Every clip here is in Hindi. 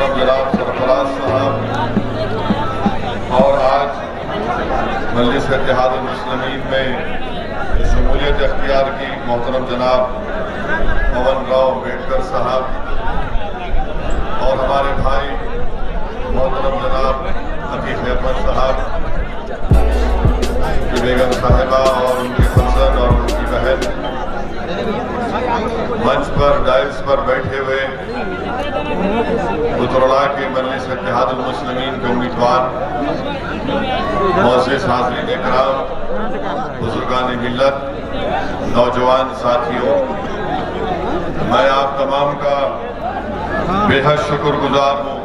मोहतरम जनाब सरफराज साहब और आज मजलिस इत्तेहादुल मुस्लिमीन में शमूलियत अख्तियार की मोहतरम जनाब पवन राव अम्बेडकर साहब और हमारे भाई मोहतरम जनाब अतीक अहमद साहब की बेगम साहिबा और उनके फंक्शन और उनकी बहन मंच पर डाइल्स पर बैठे हुए उतरला के मजलिस इत्तेहादुल मुस्लिमीन के उम्मीदवार मोअज़्ज़िज़ हाज़रीन इकराम, बुजुर्गान मिल्लत, नौजवान साथियों, मैं आप तमाम का बेहद शुक्रगुजार हूँ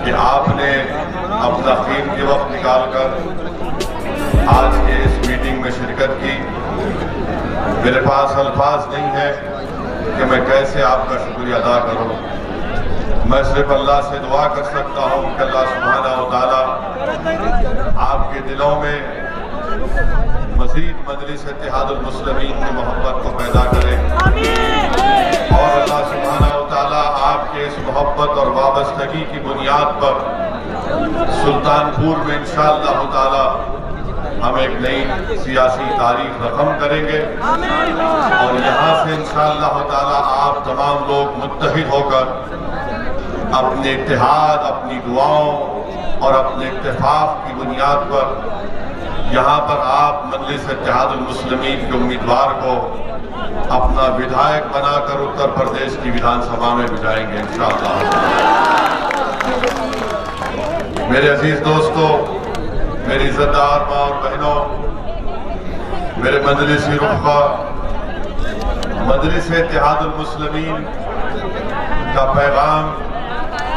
कि आपने अपना कीमती वक्त निकालकर आज के इस मीटिंग में शिरकत की। मेरे पास अल्फाज नहीं है कि मैं कैसे आपका शुक्रिया अदा करूं। मैं सिर्फ अल्लाह से दुआ कर सकता हूं कि अल्लाह सुब्हानहू व तआला आपके दिलों में मज़ीद मजलिस इत्तेहादुल मुस्लिमीन की मोहब्बत को पैदा करे और अल्लाह सुब्हानहू व तआला आपके इस मोहब्बत और वाबस्तगी की बुनियाद पर सुल्तानपुर में इंशाअल्लाह ताला हम एक नई सियासी तारीख रकम करेंगे और यहाँ से इंशाअल्लाह ताला आप तमाम लोग मुत्तहिद होकर अपने इत्तेहाद, अपनी दुआओं और अपने इत्तेफाक की बुनियाद पर यहाँ पर आप मजलिस इत्तेहादुल मुस्लिमीन के उम्मीदवार को अपना विधायक बनाकर उत्तर प्रदेश की विधानसभा में भिजाएंगे इंशाअल्लाह। मेरे अजीज दोस्तों, मेरी इज़्ज़तदार माँ और बहनों, मेरे मजलिस रुफ़ा, मजलिस इत्तेहादुल मुस्लिमीन का पैगाम,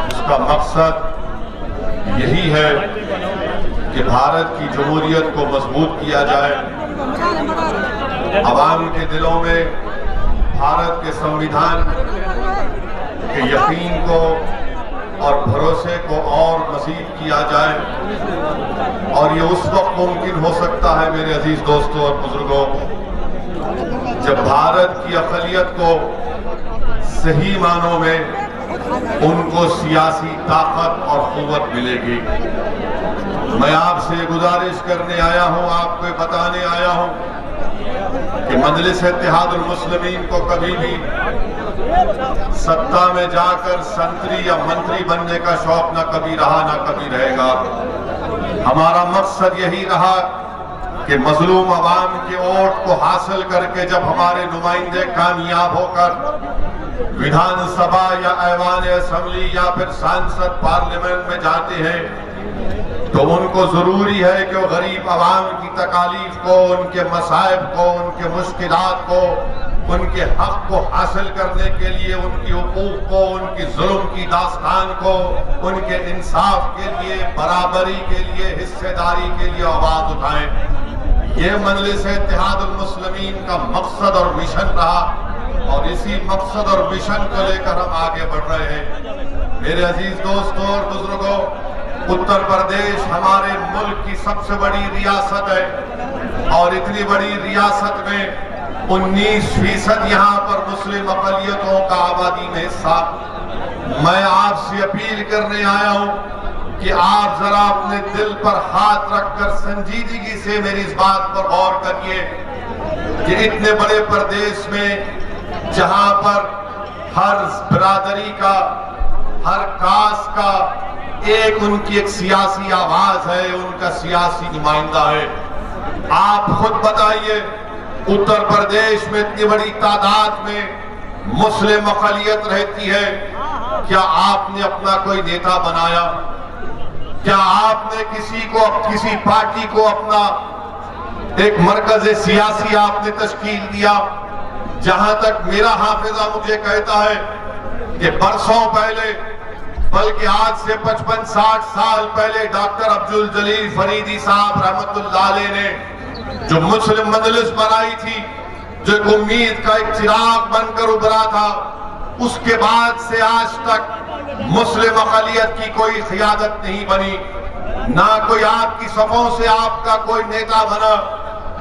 उसका मकसद यही है कि भारत की जमहूरियत को मजबूत किया जाए, अवाम के दिलों में भारत के संविधान के यकीन को और भरोसे को और मज़ीद किया जाए। और ये उस वक्त मुमकिन हो सकता है मेरे अजीज दोस्तों और बुजुर्गों, जब भारत की अक़लियत को सही मानों में उनको सियासी ताकत और क़ुव्वत मिलेगी। मैं आपसे गुजारिश करने आया हूँ, आपको बताने आया हूँ कि मजलिस इत्तेहादुल मुस्लिमीन को कभी भी सत्ता में जाकर संतरी या मंत्री बनने का शौक न कभी रहा न कभी रहेगा। हमारा मकसद यही रहा कि मजलूम अवाम के वोट को हासिल करके जब हमारे नुमाइंदे कामयाब होकर विधानसभा या ऐवान असेंबली या फिर सांसद पार्लियामेंट में जाते हैं तो उनको जरूरी है कि वो गरीब अवाम की तकालीफ को, उनके मसाइब को, उनके मुश्किलात को, उनके हक को हासिल करने के लिए, उनकी हुकूक को, उनकी जुल्म की दास्तान को, उनके इंसाफ के लिए, बराबरी के लिए, हिस्सेदारी के लिए आवाज उठाएं। ये मजलिस इत्तेहादुल मुस्लिमीन का मकसद और मिशन रहा और इसी मकसद और मिशन को लेकर हम आगे बढ़ रहे हैं। मेरे अजीज दोस्तों और बुजुर्गों, उत्तर प्रदेश हमारे मुल्क की सबसे बड़ी रियासत है और इतनी बड़ी रियासत में 19% यहाँ पर मुस्लिम अक़लियतों का आबादी में हिस्सा। मैं आपसे अपील करने आया हूँ कि आप जरा अपने दिल पर हाथ रखकर संजीदगी से मेरी इस बात पर गौर करिए कि इतने बड़े प्रदेश में जहाँ पर हर बिरादरी का, हर कास्ट का एक उनकी एक सियासी आवाज है, उनका सियासी नुमाइंदा है। आप खुद बताइए, उत्तर प्रदेश में इतनी बड़ी तादाद में मुस्लिम अक़लियत रहती है, क्या आपने अपना कोई नेता बनाया? क्या आपने किसी पार्टी को अपना एक मरकज सियासी आपने तश्कील दिया? जहां तक मेरा हाफिजा मुझे कहता है कि बरसों पहले, बल्कि आज से 55-60 साल पहले डॉक्टर अब्दुल जलील फरीदी साहब रहमतुल्लाह अलैह ने जो मुस्लिम मजलिस बनाई थी, जो एक उम्मीद का एक चिराग बनकर उभरा था, उसके बाद से आज तक मुस्लिम अक़लियत की कोई क़ियादत नहीं बनी, ना कोई आपकी सफ़ों से आपका कोई नेता बना।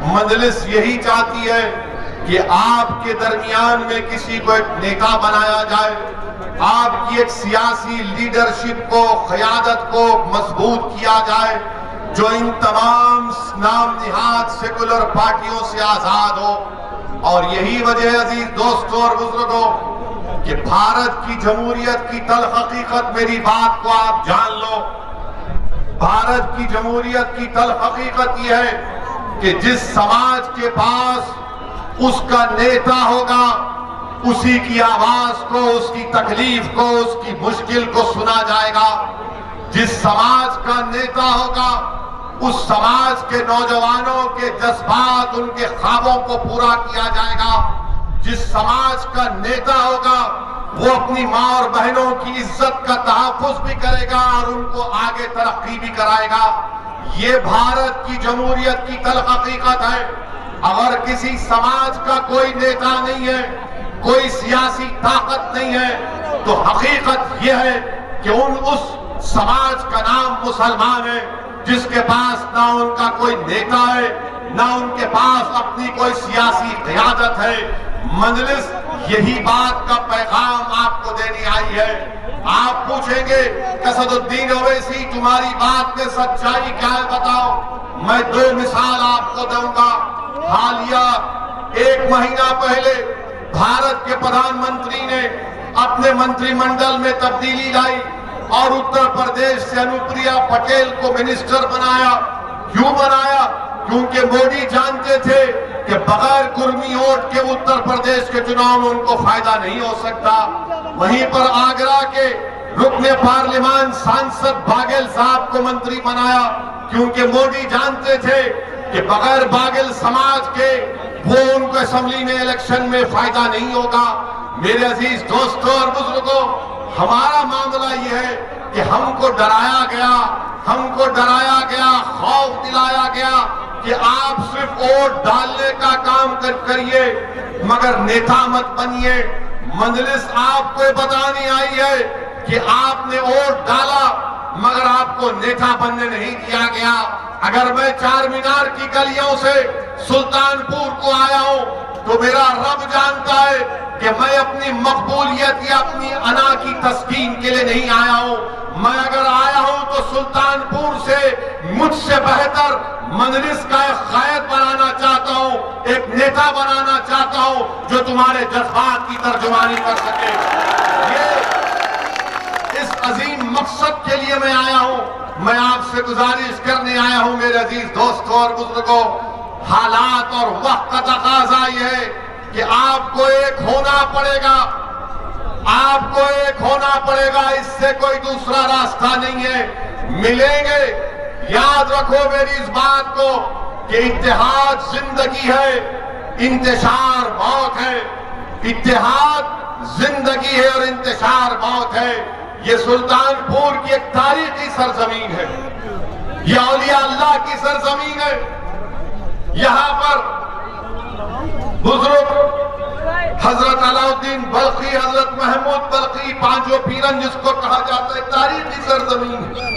मजलिस यही चाहती है कि आपके दरमियान में किसी को एक नेता बनाया जाए आपकी एक सियासी लीडरशिप को, क़यादत को मजबूत किया जाए जो इन तमाम नाम निहाद सेकुलर पार्टियों से आजाद हो। और यही वजह अजीज दोस्तों और बुजुर्गों कि भारत की जमहूरियत की तल्ख हकीकत, मेरी बात को आप जान लो, भारत की जमहूरियत की तल्ख हकीकत यह है कि जिस समाज के पास उसका नेता होगा उसी की आवाज को, उसकी तकलीफ को, उसकी मुश्किल को सुना जाएगा। जिस समाज का नेता होगा उस समाज के नौजवानों के जज्बात, उनके ख्वाबों को पूरा किया जाएगा। जिस समाज का नेता होगा वो अपनी माँ और बहनों की इज्जत का तहफ्फुज भी करेगा और उनको आगे तरक्की भी कराएगा। ये भारत की जमहूरियत की तल्ख हकीकत है। अगर किसी समाज का कोई नेता नहीं है, कोई सियासी ताकत नहीं है, तो हकीकत यह है कि उस समाज का नाम मुसलमान है, जिसके पास ना उनका कोई नेता है, ना उनके पास अपनी कोई सियासी क़यादत है। मजलिस यही बात का पैगाम आपको देनी आई है। आप पूछेंगे असदुद्दीन ओवैसी तुम्हारी बात में सच्चाई क्या है बताओ। मैं दो मिसाल आपको दूंगा। हालिया 1 महीना पहले भारत के प्रधानमंत्री ने अपने मंत्रिमंडल में तब्दीली लाई और उत्तर प्रदेश से अनुप्रिया पटेल को मिनिस्टर बनाया। क्यों बनाया? क्योंकि मोदी जानते थे कि बगैर कुर्मी वोट के उत्तर प्रदेश के चुनाव में उनको फायदा नहीं हो सकता। वहीं पर आगरा के रुकने पार्लियामान सांसद बाघेल साहब को मंत्री बनाया, क्योंकि मोदी जानते थे कि बगैर बाघेल समाज के वो उनको असेंबली में इलेक्शन में फायदा नहीं होगा। मेरे अजीज दोस्तों और बुजुर्गों, हमारा मामला यह है कि हमको डराया गया, खौफ दिलाया गया कि आप सिर्फ वोट डालने का काम करिए मगर नेता मत बनिए। मजलिस आपको बतानी आई है कि आपने वोट डाला मगर आपको नेता बनने नहीं दिया गया। अगर मैं चार मीनार की गलियों से सुल्तानपुर को आया हूं तो मेरा रब जानता है कि मैं अपनी मकबूलियत या अपनी अना की तस्कीन के लिए नहीं आया हूं। मैं अगर आया हूं तो सुल्तानपुर से मुझसे बेहतर मजलिस का एक कायद बनाना चाहता हूं, एक नेता बनाना चाहता हूं जो तुम्हारे जज्बात की तर्जुमानी कर सके। ये इस अजीम मकसद के लिए मैं आया हूं। मैं आपसे गुजारिश करने आया हूं मेरे अजीज दोस्तों और बुजुर्गों, हालात और वक्त का तकाजा ये है कि आपको एक होना पड़ेगा, इससे कोई दूसरा रास्ता नहीं है। मिलेंगे, याद रखो मेरी इस बात को कि इत्तेहाद जिंदगी है, इंतशार मौत है। इत्तेहाद जिंदगी है और इंतशार मौत है। ये सुल्तानपुर की एक तारीखी सरजमीन है, ये औलिया अल्लाह की सरजमीन है। यहां पर बुजुर्ग हजरत अलाउद्दीन बल्खी, हजरत महमूद बल्खी, पांचों पीरन जिसको कहा जाता है, तारीखी सरजमीन है।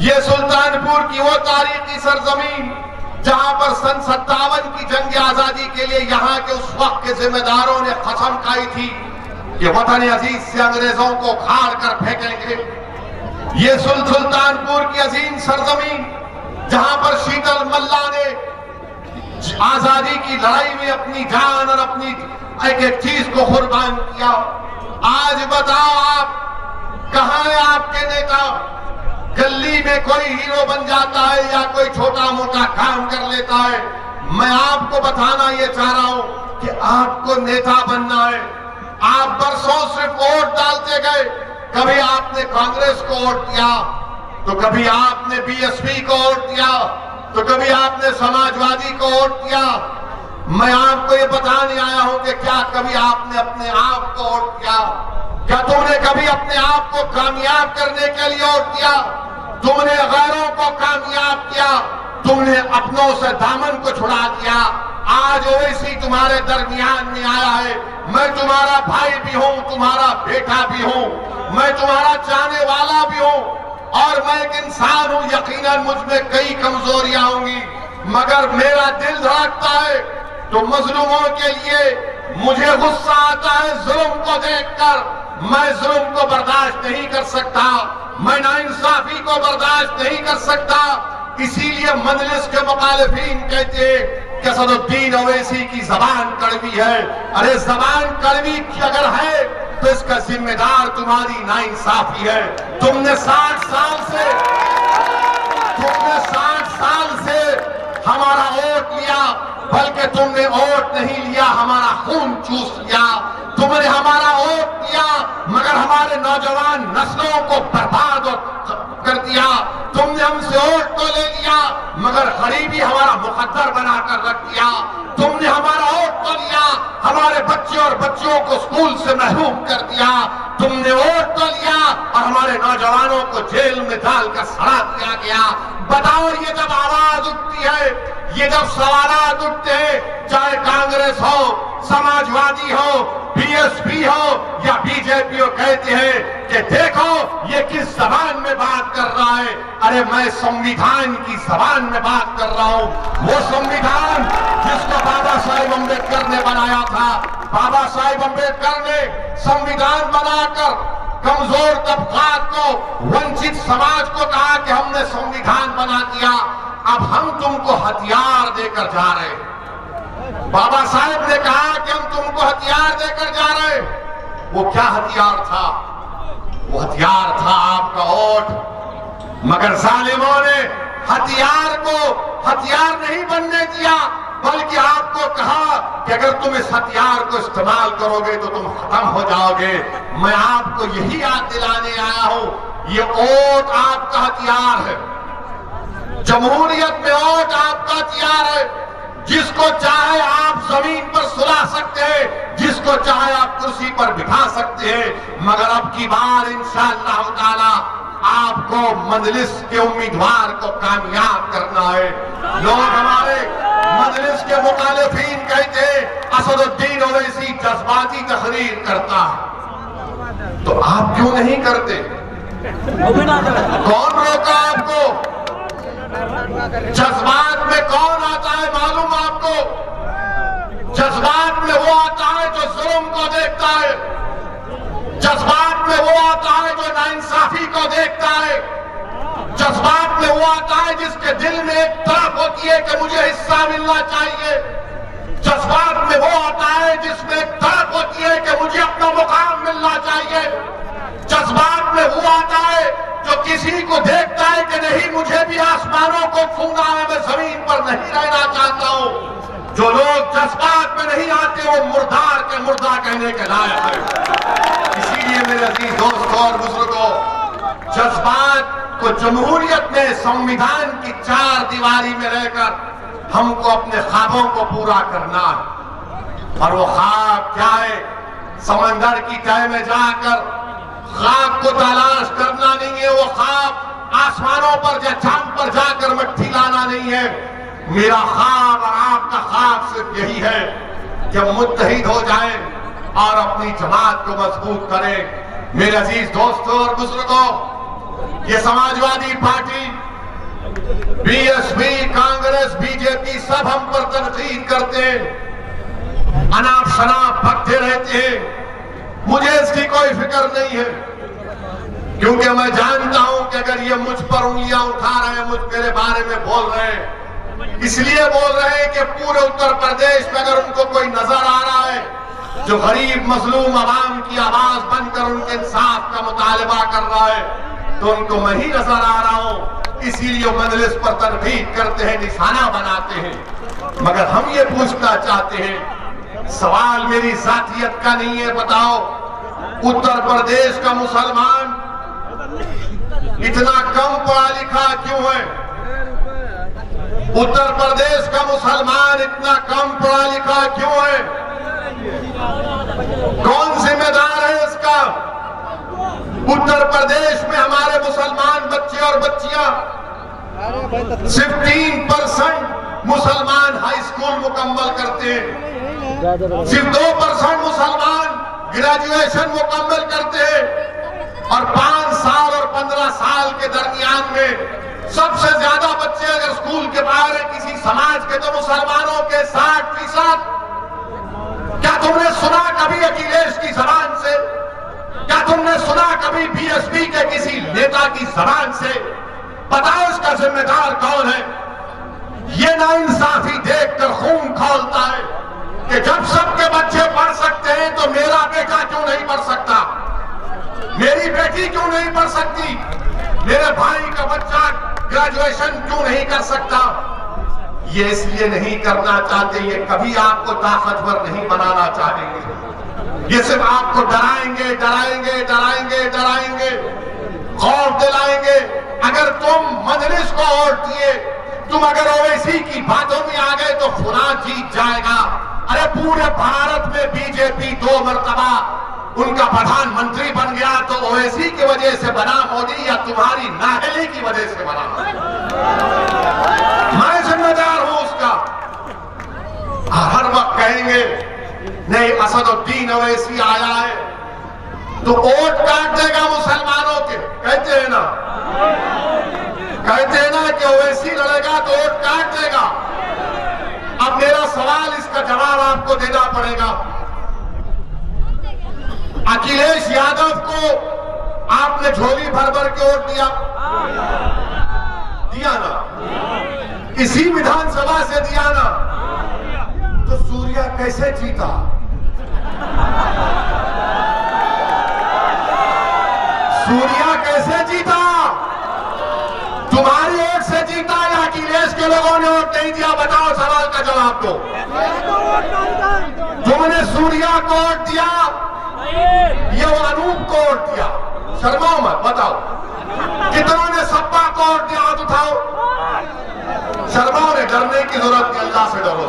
ये सुल्तानपुर की वो तारीखी सरजमीन जहां पर सन 57 की जंग आजादी के लिए यहाँ के उस वक्त के जिम्मेदारों ने कसम खाई थी कि वतन अजीज से अंग्रेजों को उखाड़ कर फेंकेंगे। ये सुल्तानपुर की अजीम सरजमीन जहां पर शीतल मल्ला ने आजादी की लड़ाई में अपनी जान और अपनी एक एक चीज को कुर्बान किया। आज बताओ आप कहां है आपके नेता? गली में कोई हीरो बन जाता है या कोई छोटा मोटा काम कर लेता है। मैं आपको बताना ये चाह रहा हूं कि आपको नेता बनना है। आप बरसों सिर्फ वोट डालते गए, कभी आपने कांग्रेस को वोट दिया, तो कभी आपने बीएसपी को वोट दिया, तो कभी आपने समाजवादी को वोट दिया। मैं आपको ये बताने आया हूं कि क्या कभी आपने अपने आप को वोट दिया? क्या तुमने कभी अपने आप को कामयाब करने के लिए वोट दिया? तुमने गैरों को कामयाब किया, तुमने अपनों से दामन को छुड़ा दिया। आज ओवैसी तुम्हारे दरमियान में आया है। मैं तुम्हारा भाई भी हूं, तुम्हारा बेटा भी हूं, मैं तुम्हारा चाहने वाला भी हूं और मैं एक इंसान हूं। यकीनन मुझ में कई कमजोरियां होंगी मगर मेरा दिल धड़कता है तो मजलूमों के लिए। मुझे गुस्सा आता है जुल्म को देखकर, मैं जुल्म को बर्दाश्त नहीं कर सकता, मैं नाइंसाफी को बर्दाश्त नहीं कर सकता। इसीलिए मजलिस के मुखालिफिन कहते कि असदुद्दीन ओवैसी की जबान कड़वी है। अरे जबान कड़वी अगर है तो इसका जिम्मेदार तुम्हारी नाइंसाफी है। तुमने 60 साल से हमारा वोट लिया, बल्कि तुमने वोट नहीं लिया, हमारा खून चूस लिया। तुमने हमारा वोट लिया मगर हमारे नौजवान नस्लों को बर्बाद कर दिया। तुमने हमसे वोट तो ले लिया मगर गरीबी हमारा मुकद्दर बनाकर रख दिया। तुमने हमारा वोट तो लिया, हमारे बच्चे और बच्चियों को स्कूल से महरूम कर दिया। तुमने वोट तो लिया और हमारे नौजवानों को जेल में डालकर सड़ा दिया गया। बताओ, ये जब आवाज उठती है, ये जब सवालात उठते हैं, चाहे कांग्रेस हो, समाजवादी हो, बीएसपी हो या बीजेपी हो, कहते हैं कि देखो ये किस जबान में बात कर रहा है। अरे मैं संविधान की जबान में बात कर रहा हूं। वो संविधान जिसको बाबा साहेब अम्बेडकर ने बनाया था। बाबा साहेब अम्बेडकर ने संविधान बनाकर कमजोर तबकात को, वंचित समाज को कहा कि हमने संविधान बना दिया, अब हम तुमको हथियार देकर जा रहे हैं। बाबा साहेब ने कहा कि हम तुमको हथियार देकर जा रहे हैं। वो क्या हथियार था? वो हथियार था आपका वोट। मगर जालिमों ने हथियार को हथियार नहीं बनने दिया, बल्कि आपको कहा कि अगर तुम इस हथियार को इस्तेमाल करोगे तो तुम खत्म हो जाओगे। मैं आपको यही याद दिलाने आया हूं, ये वोट आपका हथियार है। जमहूरियत में वोट आपका हथियार है। जिसको चाहे आप जमीन पर सुला सकते हैं, जिसको चाहे आप कुर्सी पर बिठा सकते हैं, मगर अब की बार इंशाअल्लाह ताला आपको मजलिस के उम्मीदवार को कामयाब करना है। लोग हमारे मजलिस के मुखालिफिन कहते असदुद्दीन ओवैसी जज्बाती तहरीर करता है, तो आप क्यों नहीं करते? कौन रोका आपको? जज्बात में कौन आता है मालूम आपको? जज्बात में वो आता है जो जुल्म को देखता है। जज्बात में वो आता है जो नाइंसाफी को देखता है। जज्बात में वो आता है जिसके दिल में एक तड़प होती है कि मुझे हिस्सा मिलना चाहिए। जज्बात में वो आता है जिसमें एक तड़प होती है कि मुझे अपना मुकाम मिलना चाहिए। जज्बात में वो आता है जो किसी को देखता है कि नहीं, मुझे भी आसमानों को छूना है, मैं जमीन पर नहीं रहना चाहता हूं। जो लोग जज्बात में नहीं आते वो मुर्दार के मुर्दा कहने के लायक है। इसीलिए मेरे अजीज दोस्तों और बुजुर्गों, जज्बात को जमहूरियत में संविधान की 4 दीवारी में रहकर हमको अपने ख्वाबों को पूरा करना है। और वो ख्वाब क्या है? समंदर की तह में जाकर ख्वाब को तलाश करना नहीं है। वो ख्वाब आसमानों पर या चांद पर जाकर मट्टी लाना नहीं है। मेरा ख्वाब और आपका ख्वाब सिर्फ यही है कि हम मुत्तहिद हो जाएं और अपनी जमात को मजबूत करें। मेरे अजीज दोस्तों और बुजुर्गों, ये Samajwadi party, BSP, Congress, BJP सब हम पर तनकीद करते हैं, अनाप शनाप भगते रहते हैं। मुझे इसकी कोई फिक्र नहीं है, क्योंकि मैं जानता हूं कि अगर ये मुझ पर उंगलियां उठा रहे हैं, मुझ मेरे बारे में बोल रहे हैं, इसलिए बोल रहे हैं कि पूरे उत्तर प्रदेश में अगर उनको कोई नजर आ रहा है जो गरीब मजलूम आवाम की आवाज बनकर उनके इंसाफ का मुतालबा कर रहा है, तो उनको मैं ही नजर आ रहा हूं। इसीलिए मजलिस पर तनकीद करते हैं, निशाना बनाते हैं। मगर हम ये पूछना चाहते हैं, सवाल मेरी जातियत का नहीं है। बताओ, उत्तर प्रदेश का मुसलमान इतना कम पढ़ा लिखा क्यों है? उत्तर प्रदेश का मुसलमान इतना कम पढ़ा लिखा क्यों है? कौन जिम्मेदार है इसका? उत्तर प्रदेश में हमारे मुसलमान बच्चे और बच्चियां सिर्फ 3% मुसलमान हाई स्कूल मुकम्मल करते हैं, सिर्फ 2% मुसलमान ग्रेजुएशन मुकम्मल करते हैं, और 5 साल और 15 साल के दरमियान में सबसे ज्यादा बच्चे अगर स्कूल के बाहर है किसी समाज के तो मुसलमानों के 60%। क्या तुमने सुना कभी अखिलेश की जबान से क्या तुमने सुना कभी बीएसपी के किसी नेता की जबान से? बताओ इसका जिम्मेदार कौन है? ये नाइंसाफी देखकर खून खौलता है कि जब सबके बच्चे पढ़ सकते हैं तो मेरा बेटा क्यों नहीं पढ़ सकता, मेरी बेटी क्यों नहीं पढ़ सकती, मेरे भाई का बच्चा ग्रेजुएशन क्यों नहीं कर सकता? ये इसलिए नहीं करना चाहते, ये कभी आपको ताकतवर नहीं बनाना चाहेंगे। ये सिर्फ आपको डराएंगे डराएंगे डराएंगे डराएंगे, खौफ दिलाएंगे। अगर तुम मजलिस को वोट दिए, तुम अगर ओवैसी की बातों में आ गए तो फुलां जीत जाएगा। अरे पूरे भारत में बीजेपी 2 मरतबा उनका प्रधानमंत्री बन गया तो ओवैसी की वजह से बना मोदी या तुम्हारी नाहली की वजह से बना? मैं जिम्मेदार हूं उसका। हर वक्त कहेंगे नहीं असदुद्दीन ओवैसी आया है तो वोट काट देगा मुसलमानों के, कहते हैं ना, कहते हैं ना कि ओवैसी लड़ेगा तो वोट काट देगा। अब मेरा सवाल, इसका जवाब आपको देना पड़ेगा। अखिलेश यादव को आपने झोली भर भर के वोट दिया ना, इसी विधानसभा से दिया ना, तो सूर्या कैसे जीता? सूर्या कैसे जीता? तुम्हारी वोट से जीता या अखिलेश के लोगों ने वोट नहीं दिया? बताओ, सवाल का जवाब दो। तुमने सूर्या को वोट दिया, ये वो अनूप को वोट दिया, शर्माओ मत, बताओ कितनों ने सपा को वोट दिया? हाथ उठाओ। शर्माओ ने, डरने की जरूरत नहीं, अल्लाह से डरो।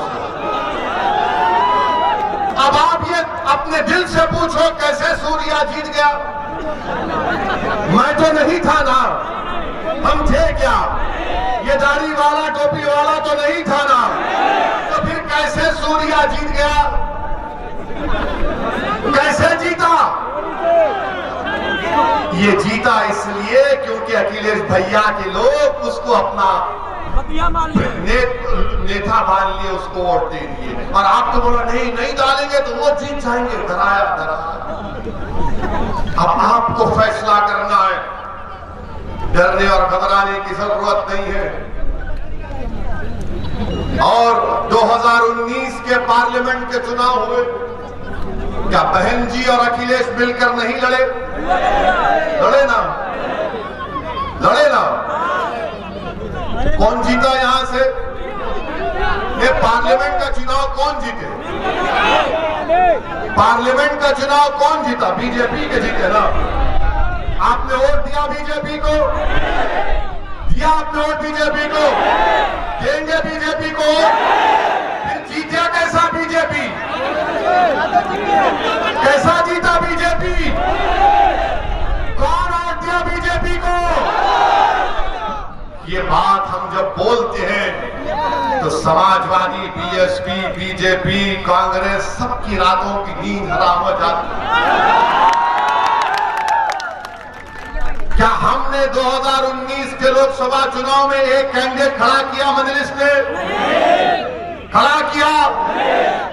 अब आप ये अपने दिल से पूछो कैसे सूर्या जीत गया? मैं तो नहीं था ना, हम थे क्या? ये दाढ़ी वाला टोपी वाला तो नहीं था ना, तो फिर कैसे सूर्या जीत गया? कैसे जीता? ये जीता इसलिए क्योंकि अखिलेश भैया के लोग उसको अपना नेता मान लिए, उसको वोट दे दिए। और आप तो बोला नहीं नहीं डालेंगे तो वो जीत जाएंगे। डराया डराया। अब आपको फैसला करना है, डरने और घबराने की जरूरत नहीं है। और 2019 के पार्लियामेंट के चुनाव हुए, क्या बहन जी और अखिलेश मिलकर नहीं लड़े? लड़े ना, लड़े ना। कौन जीता यहां से? ये पार्लियामेंट का चुनाव कौन जीते? पार्लियामेंट का चुनाव कौन जीता? बीजेपी के जीते ना। आपने वोट दिया बीजेपी को? दिया आपने वोट बीजेपी को? देंगे बीजेपी को? फिर जीता कैसा बीजेपी? कैसा जीता बीजेपी? कौन वोट दिया बीजेपी को? ये बात हम जब बोलते हैं तो समाजवादी, बीएसपी, बीजेपी, कांग्रेस सबकी रातों की नींद हराम हो जाती है। क्या हमने 2019 के लोकसभा चुनाव में एक कैंडिडेट खड़ा किया? मजलिस ने खड़ा किया,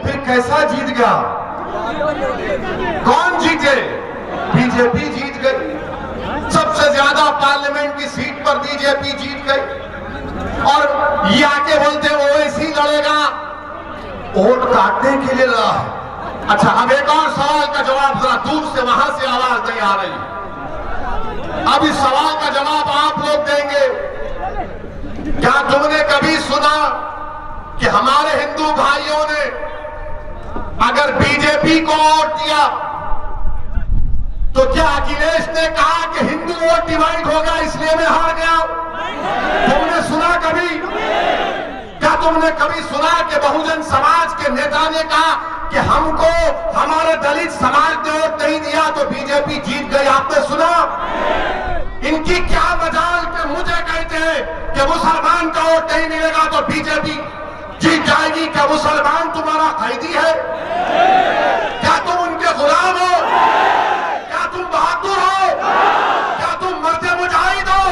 फिर कैसा जीत गया? कौन जीते? बीजेपी जीत गई। सबसे ज्यादा पार्लियामेंट की सीट पर बीजेपी जीत गई। और ये आके बोलते ओवैसी लड़ेगा, वोट काटने के लिए लड़ा है। अच्छा, अब एक और सवाल का जवाब, जरा दूर से, वहां से आवाज नहीं आ रही। अब इस सवाल का जवाब आप लोग देंगे। क्या तुमने कभी सुना कि हमारे हिंदू भाइयों ने अगर बीजेपी को वोट दिया तो क्या अखिलेश ने कहा कि हिंदू वोट डिवाइड होगा इसलिए मैं हार गया? तुमने सुना कभी? क्या तुमने कभी सुना कि बहुजन समाज के नेता ने कहा कि हमको हमारे दलित समाज ने वोट नहीं दिया तो बीजेपी जीत गई? आपने सुना? इनकी क्या मजाल कि मुझे कहते हैं कि मुसलमान का वोट नहीं मिलेगा तो बीजेपी जीत जाएगी। क्या मुसलमान तुम्हारा कैदी है? क्या तुम उनके गुलाम हो? क्या तुम बहादुर हो? क्या तुम मर्दे मुजाहिद हो?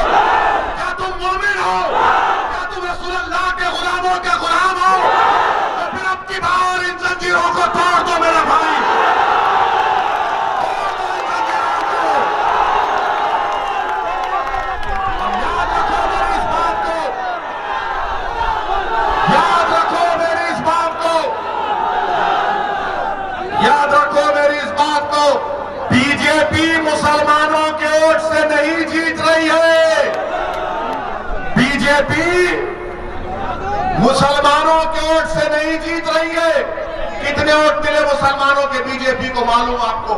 क्या तुम मोमिन हो? क्या तुम रसूलुल्लाह के गुलामों के गुलाम हो? तो फिर अब की बार इन जंजीरों को तोड़ दो मेरे भाई, तोड़ दो इन जंजीरों को। बीजेपी मुसलमानों के वोट से नहीं जीत रही है। कितने वोट मिले मुसलमानों के बीजेपी को मालूम आपको?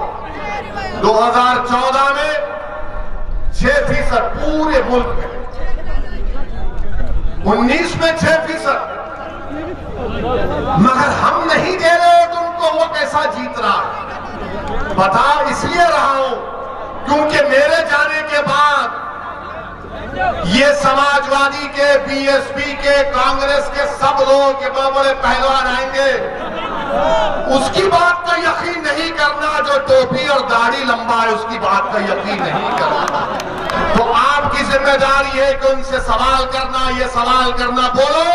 2014 में 6% पूरे मुल्क में, 19 में 6%। मगर हम नहीं दे रहे वोट उनको, वो कैसा जीत रहा है? बता इसलिए रहा हूं क्योंकि मेरे जाने के बाद ये समाजवादी के, बीएसपी के, कांग्रेस के सब लोग के बड़े बड़े पहलवान आएंगे। उसकी बात का यकीन नहीं करना जो टोपी और दाढ़ी लंबा है, उसकी बात का यकीन नहीं करना। तो आपकी जिम्मेदारी है कि उनसे सवाल करना, ये सवाल करना। बोलो,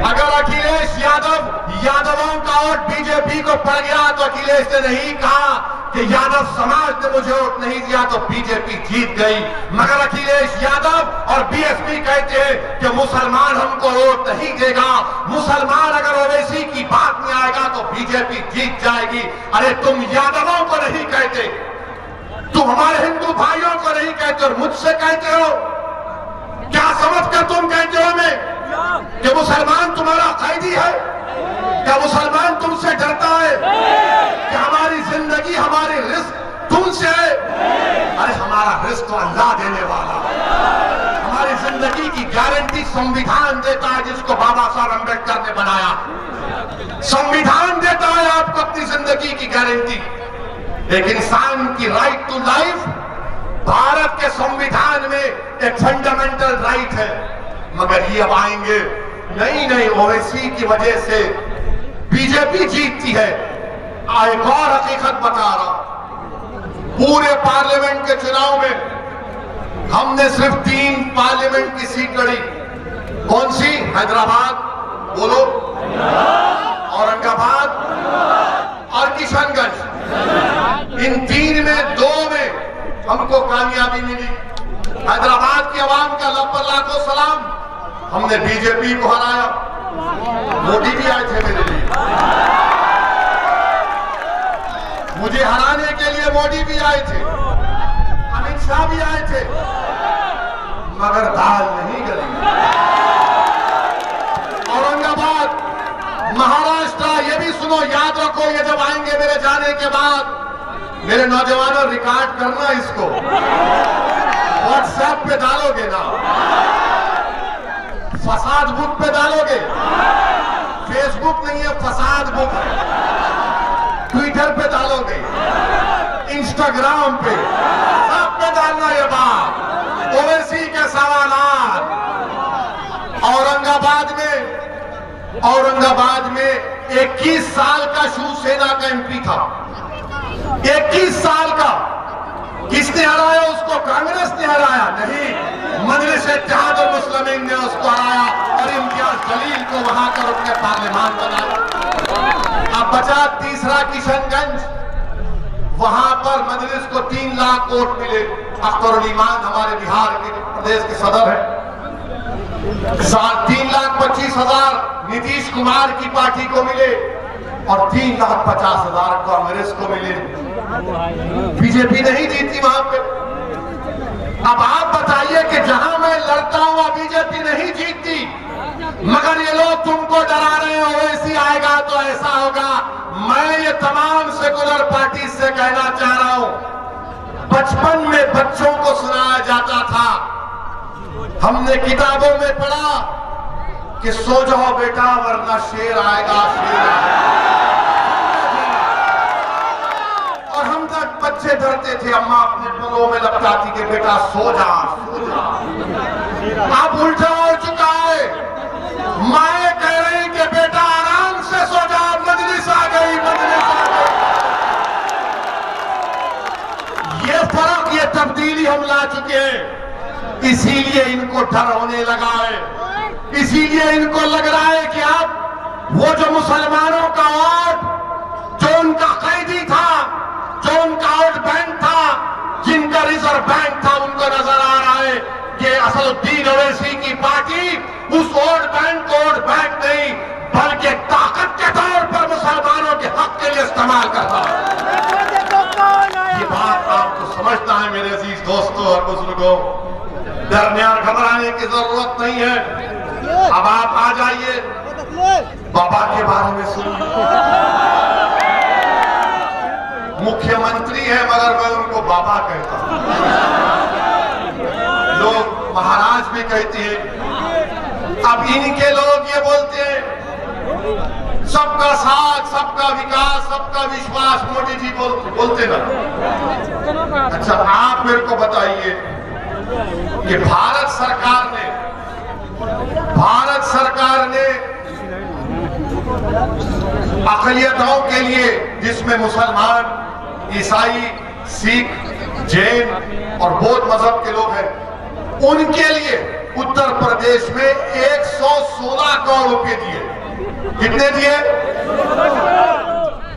अगर अखिलेश यादवों का वोट बीजेपी को पड़ गया तो अखिलेश ने नहीं कहा कि यादव समाज ने मुझे वोट नहीं दिया तो बीजेपी जीत गई। मगर अखिलेश यादव और बीएसपी कहते हैं कि मुसलमान हमको वोट नहीं देगा, मुसलमान अगर ओवैसी की बात में आएगा तो बीजेपी जीत जाएगी। अरे तुम यादवों को नहीं कहते, तुम हमारे हिंदू भाइयों को नहीं कहते और मुझसे कहते हो। क्या समझकर तुम कहते हो हमें कि मुसलमान तुम्हारा कैदी है? क्या मुसलमान तुमसे डरता है? क्या हमारी जिंदगी, हमारी रिस्क तुमसे है? अरे हमारा रिस्क तो अल्लाह देने वाला है। हमारी जिंदगी की गारंटी संविधान देता है, जिसको बाबा साहब अम्बेडकर ने बनाया। संविधान देता है आपको अपनी जिंदगी की गारंटी। एक इंसान की राइट टू लाइफ भारत के संविधान में एक फंडामेंटल राइट है। मगर ये अब आएंगे, नहीं ओवैसी की वजह से बीजेपी जीतती है। एक और हकीकत बता रहा हूं, पूरे पार्लियामेंट के चुनाव में हमने सिर्फ 3 पार्लियामेंट की सीट लड़ी। कौन सी? हैदराबाद, बोलो, औरंगाबाद और किशनगंज। इन 3 में 2 में हमको कामयाबी मिली। हैदराबाद की आवाम का लाखों सलाम, हमने बीजेपी को हराया। मोदी भी आए थे मेरे लिए, मुझे हराने के लिए मोदी भी आए थे, अमित शाह भी आए थे, मगर दाल नहीं गली। औरंगाबाद, महाराष्ट्र, ये भी सुनो, याद रखो, ये जब आएंगे मेरे जाने के बाद, मेरे नौजवानों रिकॉर्ड करना इसको, व्हाट्सएप पे डालोगे ना, फसाद बुक पे डालोगे। फेसबुक नहीं है, फसाद बुक है। ट्विटर पे डालोगे, इंस्टाग्राम पे, सब पे डालना ये बात। ओवैसी के सवालात। औरंगाबाद में 21 साल का शिवसेना का एमपी था, 21 साल का। किसने हराया उसको? कांग्रेस ने हराया? नहीं, मजलिस-ए-इत्तेहाद और मुस्लिमीन ने उसको हराया और इम्तियाज जलील को वहां का रुकने पार्लियामान बनाया। अब बचा तीसरा किशनगंज, वहां पर मजलिस को 3 लाख वोट मिले। अख्तरुल ईमान हमारे बिहार के प्रदेश के सदर है। 3,25,000 नीतीश कुमार की पार्टी को मिले और 3,50,000 कांग्रेस को मिले। बीजेपी नहीं जीती वहां पे। अब आप बताइए कि जहां मैं लड़ता हूं बीजेपी नहीं जीतती, मगर ये लोग तुमको डरा रहे हैं, ओवैसी आएगा तो ऐसा होगा। मैं ये तमाम सेकुलर पार्टी से कहना चाह रहा हूं, बचपन में बच्चों को सुनाया जाता था, हमने किताबों में पढ़ा कि सो जाओ बेटा वरना शेर आएगा, शेर आएगा। और हम तक बच्चे डरते थे, अम्मा अपने पलों में लपटाती कि बेटा सो जा, सो जा। अब उल्टा हो चुका है, माए कह रही कि बेटा आराम से सो जा, मजलिस आ गई, मजलिस आ गई। ये फर्क, ये तब्दीली हम ला चुके हैं। इसीलिए इनको डर होने लगा है, इसीलिए इनको लग रहा है कि अब वो जो मुसलमानों का वोट, जो उनका कैदी था, जो उनका वोट बैंक था, जिनका रिजर्व बैंक था, उनको नजर आ रहा है कि असदुद्दीन ओवैसी की पार्टी उस वोट बैंक को वोट बैंक नहीं बल्कि ताकत के तौर पर मुसलमानों के हक के लिए इस्तेमाल करता है। ये बात आपको समझना है मेरे अजीज दोस्तों और बुजुर्गों। डरने और घबराने की जरूरत नहीं है। अब आप आ जाइए, बाबा के बारे में सुनिए। मुख्यमंत्री है मगर मैं उनको बाबा कहता हूं। लोग महाराज भी कहते हैं। अब इनके लोग ये बोलते हैं सबका साथ, सबका विकास, सबका विश्वास, मोदी जी बोलते ना। अच्छा, आप मेरे को बताइए कि भारत सरकार ने अक़लियतों के लिए, जिसमें मुसलमान, ईसाई, सिख, जैन और बौद्ध मजहब के लोग हैं, उनके लिए उत्तर प्रदेश में 116 करोड़ रुपए दिए। कितने दिए?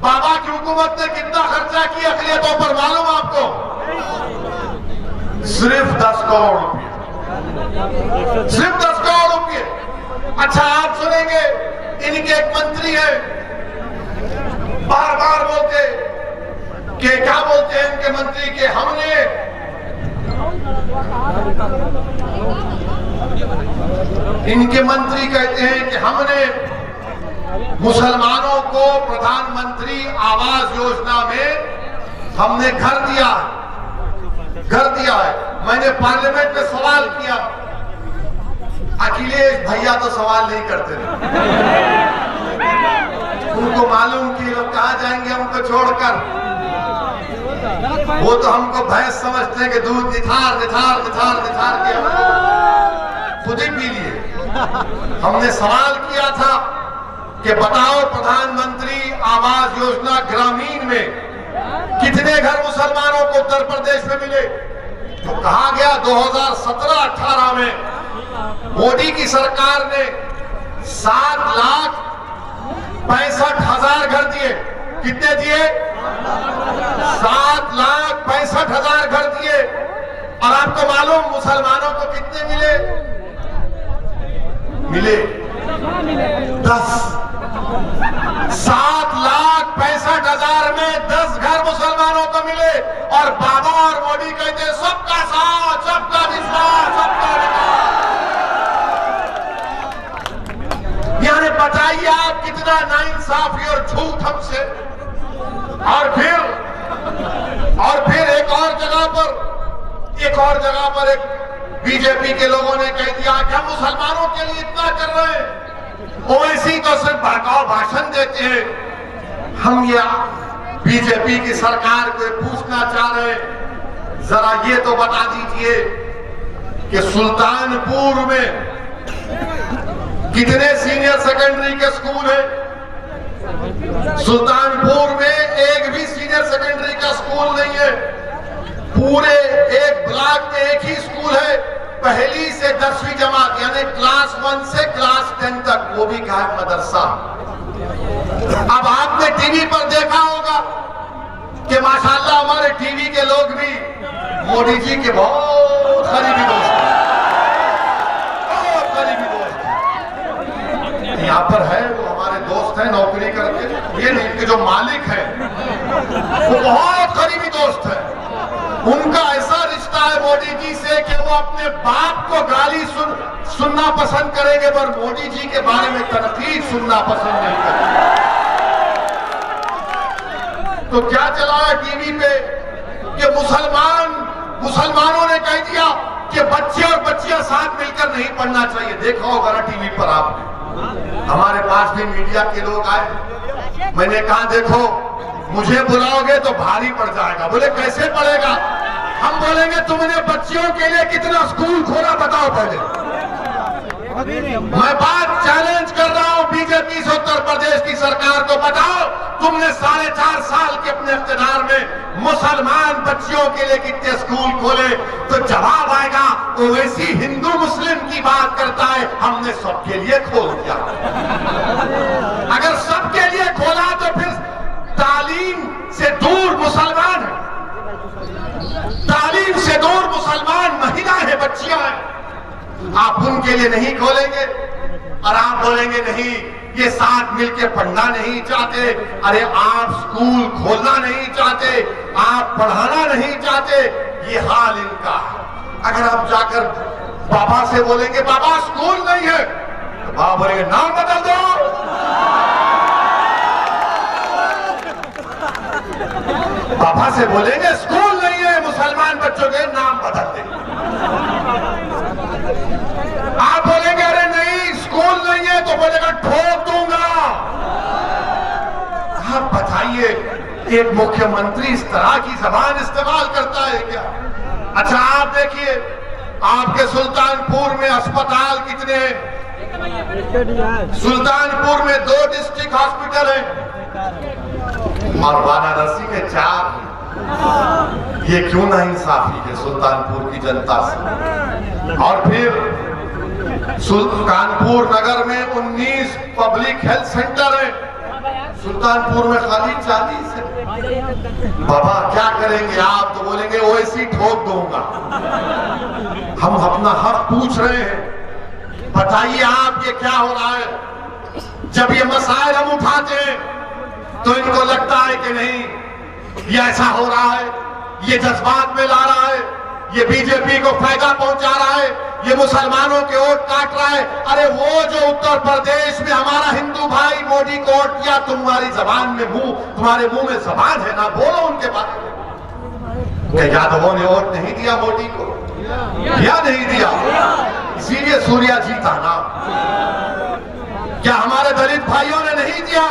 बाबा की हुकूमत ने कितना खर्चा किया अक़लियतों पर मालूम आपको? सिर्फ 10 करोड़ रुपए। सिर्फ 10 करोड़ रुपए। अच्छा, आप सुनेंगे इनके एक मंत्री है, बार बार बोलते कि क्या बोलते हैं इनके मंत्री के हमने इनके मंत्री कहते हैं कि हमने मुसलमानों को प्रधानमंत्री आवास योजना में हमने घर दिया है। मैंने पार्लियामेंट में सवाल किया, अखिलेश भैया तो सवाल नहीं करते थे। उनको मालूम कि लोग कहां जाएंगे हमको छोड़कर। वो तो हमको भैंस समझते हैं कि दूध निथार के खुद ही पी लिए। हमने सवाल किया था कि बताओ प्रधानमंत्री आवास योजना ग्रामीण में कितने घर मुसलमानों को उत्तर प्रदेश में मिले? तो कहा गया 2017-18 में मोदी की सरकार ने 7,65,000 घर दिए। कितने दिए? 7,65,000 घर दिए। और आपको मालूम मुसलमानों को कितने मिले? 10। 7,65,000 में 10 घर मुसलमानों को मिले। और बाबा और मोदी कहते सबका साथ, सबका विश्वास, सबका विकास। यानी बताइए आप कितना नाइंसाफी और झूठ हमसे। और फिर एक और जगह पर एक बीजेपी के लोगों ने कह दिया कि हम मुसलमानों के लिए इतना कर रहे हैं। ओवैसी तो सिर्फ भड़काऊ भाषण देते हैं। हम ये बीजेपी की सरकार को पूछना चाह रहे हैं, जरा ये तो बता दीजिए कि सुल्तानपुर में कितने सीनियर सेकेंडरी के स्कूल हैं? सुल्तानपुर में एक भी सीनियर सेकेंडरी का स्कूल नहीं है। पूरे एक ब्लॉक में एक ही स्कूल है, पहली से 10वीं जमात, यानी क्लास 1 से क्लास 10 तक, वो भी कहा मदरसा। अब आपने टीवी पर देखा होगा कि माशाल्लाह हमारे टीवी के लोग भी मोदी जी के बहुत करीबी दोस्त हैं, बहुत करीबी दोस्त हैं। यहाँ पर है वो हमारे दोस्त हैं नौकरी करके, ये नहीं कि जो मालिक हैं वो बहुत करीबी दोस्त है। उनका ऐसा रिश्ता है मोदी जी से कि वो अपने बाप को गाली सुनना पसंद करेंगे पर मोदी जी के बारे में तनकीद सुनना पसंद नहीं करेंगे। तो क्या चला है टीवी पे कि मुसलमानों ने कह दिया कि बच्चे और बच्चियां साथ मिलकर नहीं पढ़ना चाहिए। देखा होगा ना टीवी पर आपने। हमारे पास भी मीडिया के लोग आए, मैंने कहा देखो मुझे बुलाओगे तो भारी पड़ जाएगा। बोले कैसे पड़ेगा? हम बोलेंगे तुमने बच्चियों के लिए कितना स्कूल खोला बताओ पहले। मैं बात चैलेंज कर रहा हूं बीजेपी से उत्तर प्रदेश की सरकार को, बताओ तुमने 4.5 साल के अपने इख्तियार में मुसलमान बच्चियों के लिए कितने स्कूल खोले? तो जवाब आएगा ओवैसी हिंदू मुस्लिम की बात करता है, हमने सबके लिए खोल दिया। अगर सबके लिए खोला तो फिर तालीम से दूर मुसलमान है, तालीम से दूर मुसलमान महिलाएं हैं, बच्चियां हैं। आप उनके लिए नहीं खोलेंगे और आप बोलेंगे नहीं ये साथ मिलके पढ़ना नहीं चाहते। अरे आप स्कूल खोलना नहीं चाहते, आप पढ़ाना नहीं चाहते, ये हाल इनका है। अगर आप जाकर पापा से बोलेंगे पापा स्कूल नहीं है, तो बाबा बोलेंगे नाम बदल दो। पापा से बोलेंगे स्कूल नहीं है, मुसलमान बच्चों के नाम बदल दे। आप बोलेंगे अरे नहीं स्कूल नहीं है, तो बोलेगा ठोक दूंगा। आप बताइए एक मुख्यमंत्री इस तरह की जबान इस्तेमाल करता है क्या? अच्छा आप देखिए आपके सुल्तानपुर में अस्पताल कितने हैं? सुल्तानपुर में 2 डिस्ट्रिक्ट हॉस्पिटल हैं और वाराणसी में 4 हैं। ये क्यों ना इंसाफी है सुल्तानपुर की जनता से? और फिर सुल्तानपुर नगर में 19 पब्लिक हेल्थ सेंटर है, सुल्तानपुर में खाली 40 है। बाबा क्या करेंगे आप? तो बोलेंगे ओएसी ठोक दूंगा। हम अपना हक पूछ रहे हैं, बताइए आप ये क्या हो रहा है? जब ये मसाइल हम उठाते हैं तो इनको लगता है कि नहीं ये ऐसा हो रहा है, ये जज्बात में ला रहा है, ये बीजेपी को फायदा पहुंचा रहा है, ये मुसलमानों के वोट काट रहा है। अरे वो जो उत्तर प्रदेश में हमारा हिंदू भाई मोदी को वोट किया, तुम्हारी जबान में तुम्हारे मुंह में जबान है ना, बोलो उनके बारे में। क्या यादवों ने वोट नहीं दिया मोदी को? या नहीं दिया? इसीलिए सूर्या जीता ना। क्या हमारे दलित भाइयों ने नहीं दिया?